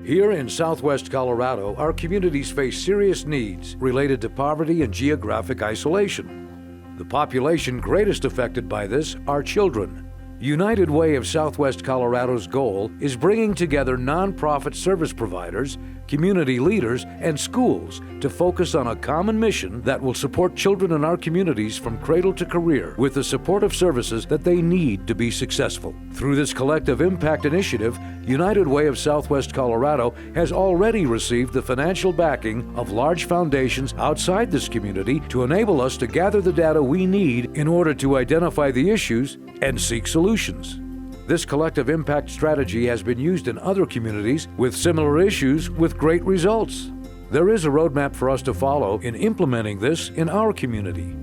Here in Southwest Colorado, our communities face serious needs related to poverty and geographic isolation. The population greatest affected by this are children. United Way of Southwest Colorado's goal is bringing together nonprofit service providers, community leaders, and schools to focus on a common mission that will support children in our communities from cradle to career with the supportive services that they need to be successful. Through this collective impact initiative, United Way of Southwest Colorado has already received the financial backing of large foundations outside this community to enable us to gather the data we need in order to identify the issues and seek solutions. This collective impact strategy has been used in other communities with similar issues with great results. There is a roadmap for us to follow in implementing this in our community.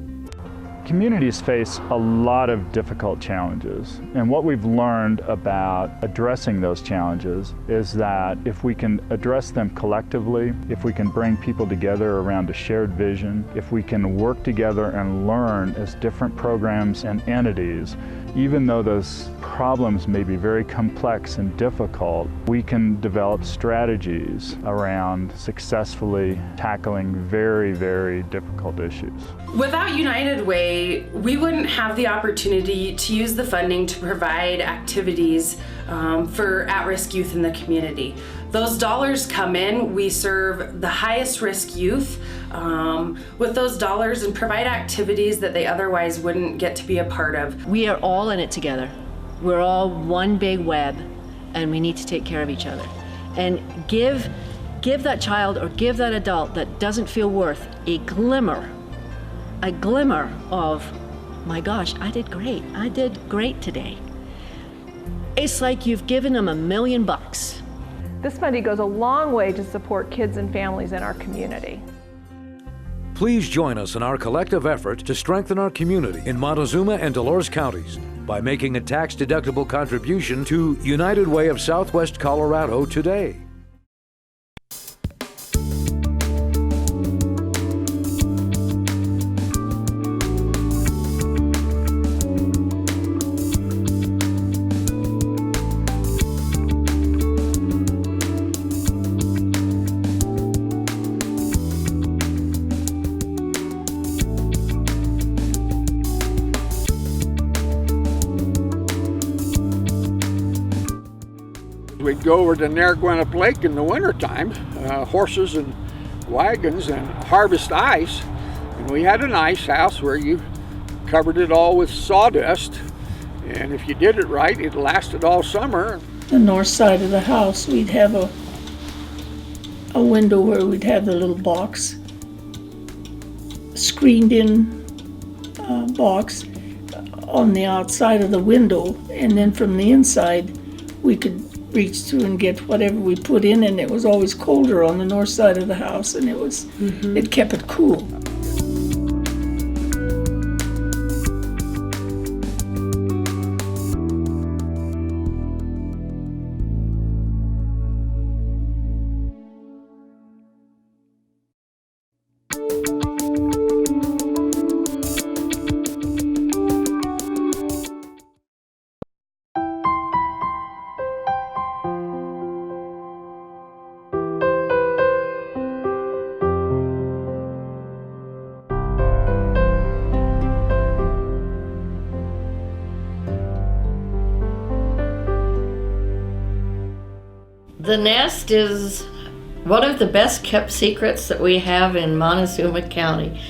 Communities face a lot of difficult challenges, and what we've learned about addressing those challenges is that if we can address them collectively, if we can bring people together around a shared vision, if we can work together and learn as different programs and entities, even though those problems may be very complex and difficult, we can develop strategies around successfully tackling very, very difficult issues. Without United Way, we wouldn't have the opportunity to use the funding to provide activities for at-risk youth in the community. Those dollars come in, we serve the highest risk youth with those dollars and provide activities that they otherwise wouldn't get to be a part of. We are all in it together. We're all one big web, and we need to take care of each other. And give that child or give that adult that doesn't feel worth a glimmer of, my gosh, I did great today. It's like you've given them $1 million. This money goes a long way to support kids and families in our community. Please join us in our collective effort to strengthen our community in Montezuma and Dolores counties by making a tax-deductible contribution to United Way of Southwest Colorado today. We'd go over to Narragansett Lake in the wintertime, horses and wagons, and harvest ice. And we had an ice house where you covered it all with sawdust. And if you did it right, it lasted all summer. The north side of the house, we'd have a window where we'd have the little box, screened in box on the outside of the window. And then from the inside, we could reach through and get whatever we put in, and it was always colder on the north side of the house, and it kept it cool. The nest is one of the best kept secrets that we have in Montezuma County.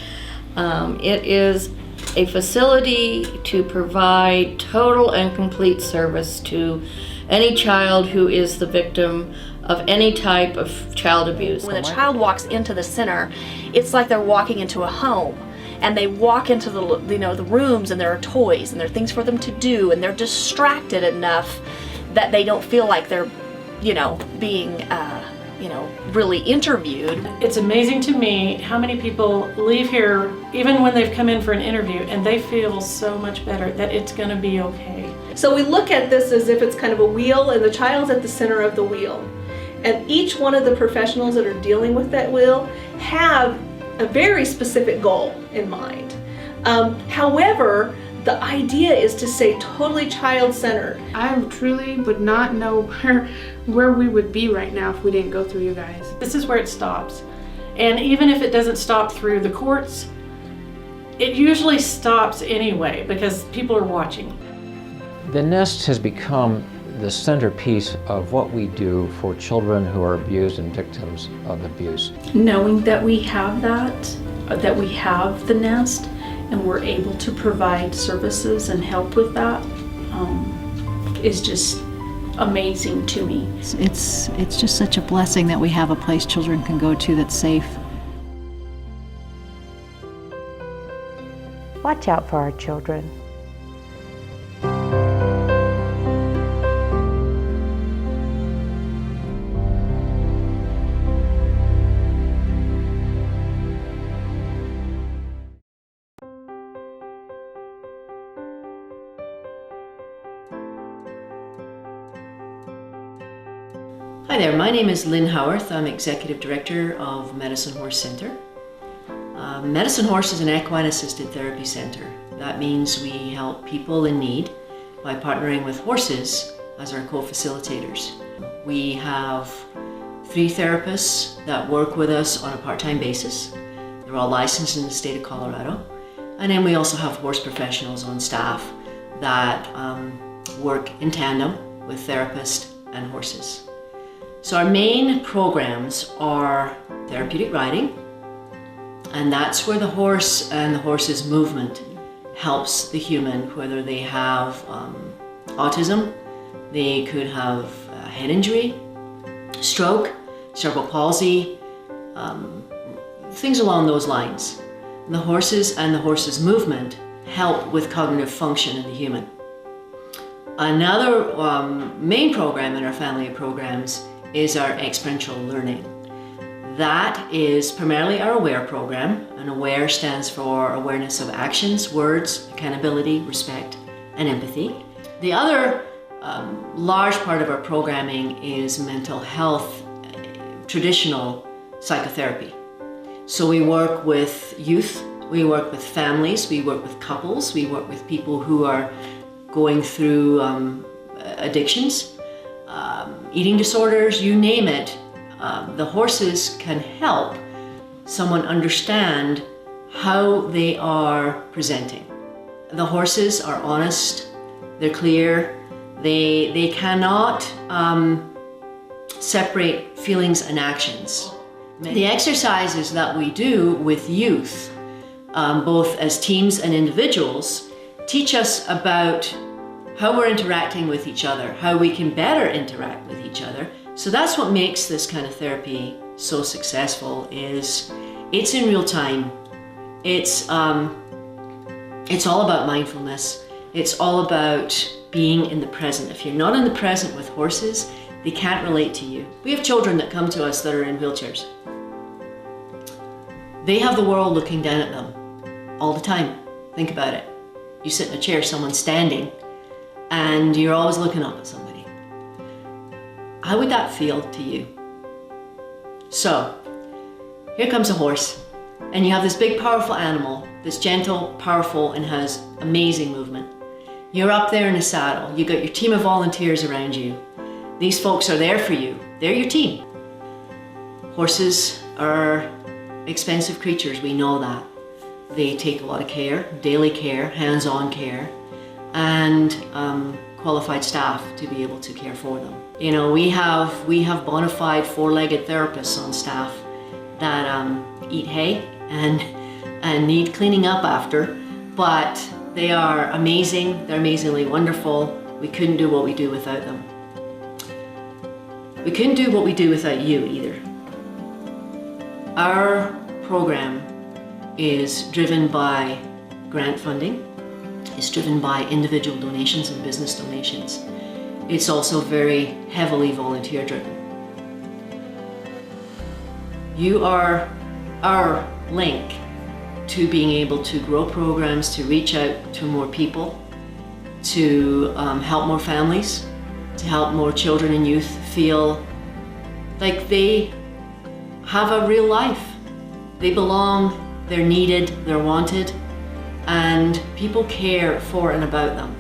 It is a facility to provide total and complete service to any child who is the victim of any type of child abuse. When a child walks into the center, it's like they're walking into a home. And they walk into the rooms, and there are toys and there are things for them to do, and they're distracted enough that they don't feel like they're being really interviewed. It's amazing to me how many people leave here, even when they've come in for an interview, and they feel so much better that it's going to be okay. So we look at this as if it's kind of a wheel, and the child's at the center of the wheel. And each one of the professionals that are dealing with that wheel have a very specific goal in mind. However, the idea is to stay totally child-centered. I truly would not know where we would be right now if we didn't go through you guys. This is where it stops. And even if it doesn't stop through the courts, it usually stops anyway because people are watching. The Nest has become the centerpiece of what we do for children who are abused and victims of abuse. Knowing that we have that we have the Nest, and we're able to provide services and help with that is just amazing to me. It's just such a blessing that we have a place children can go to that's safe. Watch out for our children. Hi there, my name is Lynn Howarth. I'm Executive Director of Medicine Horse Center. Medicine Horse is an equine assisted therapy center. That means we help people in need by partnering with horses as our co-facilitators. We have 3 therapists that work with us on a part-time basis. They're all licensed in the state of Colorado. And then we also have horse professionals on staff that work in tandem with therapists and horses. So our main programs are therapeutic riding, and that's where the horse and the horse's movement helps the human, whether they have autism, they could have a head injury, stroke, cerebral palsy, things along those lines. And the horses and the horse's movement help with cognitive function in the human. Another main program in our family of programs is our experiential learning. That is primarily our AWARE program, and AWARE stands for Awareness of Actions, Words, Accountability, Respect, and Empathy. The other large part of our programming is mental health, traditional psychotherapy. So we work with youth, we work with families, we work with couples, we work with people who are going through addictions, eating disorders, you name it. The horses can help someone understand how they are presenting. The horses are honest, they're clear, they cannot separate feelings and actions. The exercises that we do with youth, both as teams and individuals, teach us about how we're interacting with each other, how we can better interact with each other. So that's what makes this kind of therapy so successful, is it's in real time. It's all about mindfulness. It's all about being in the present. If you're not in the present with horses, they can't relate to you. We have children that come to us that are in wheelchairs. They have the world looking down at them all the time. Think about it. You sit in a chair, someone's standing, and you're always looking up at somebody. How would that feel to you? So, here comes a horse, and you have this big, powerful animal that's gentle, powerful, and has amazing movement. You're up there in a saddle. You got your team of volunteers around you. These folks are there for you. They're your team. Horses are expensive creatures, we know that. They take a lot of care, daily care, hands-on care, and qualified staff to be able to care for them. You know, we have bona fide 4-legged therapists on staff that eat hay and need cleaning up after, but they are amazing, they're amazingly wonderful. We couldn't do what we do without them. We couldn't do what we do without you either. Our program is driven by grant funding. It's driven by individual donations and business donations. It's also very heavily volunteer driven. You are our link to being able to grow programs, to reach out to more people, to help more families, to help more children and youth feel like they have a real life. They belong, they're needed, they're wanted, and people care for and about them.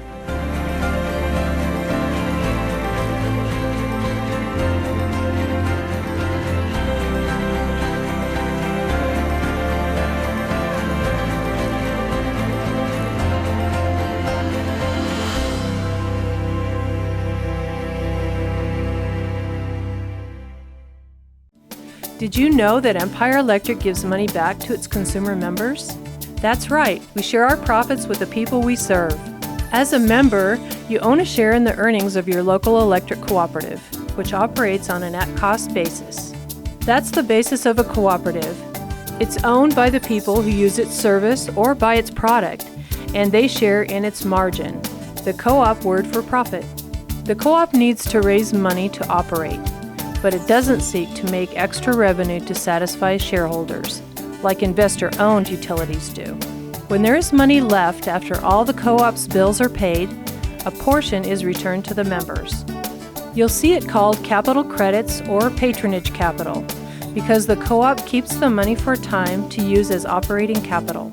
Did you know that Empire Electric gives money back to its consumer members? That's right, we share our profits with the people we serve. As a member, you own a share in the earnings of your local electric cooperative, which operates on an at-cost basis. That's the basis of a cooperative. It's owned by the people who use its service or buy its product, and they share in its margin, the co-op word for profit. The co-op needs to raise money to operate, but it doesn't seek to make extra revenue to satisfy shareholders, like investor-owned utilities do. When there is money left after all the co-op's bills are paid, a portion is returned to the members. You'll see it called capital credits or patronage capital, because the co-op keeps the money for a time to use as operating capital.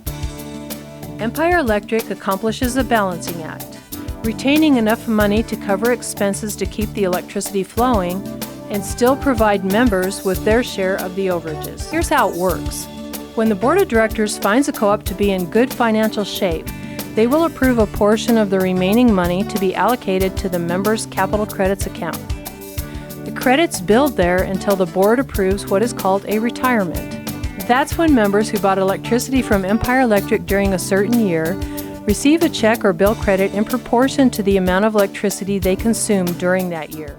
Empire Electric accomplishes a balancing act, retaining enough money to cover expenses to keep the electricity flowing and still provide members with their share of the overages. Here's how it works. When the board of directors finds a co-op to be in good financial shape, they will approve a portion of the remaining money to be allocated to the members' capital credits account. The credits build there until the board approves what is called a retirement. That's when members who bought electricity from Empire Electric during a certain year receive a check or bill credit in proportion to the amount of electricity they consumed during that year.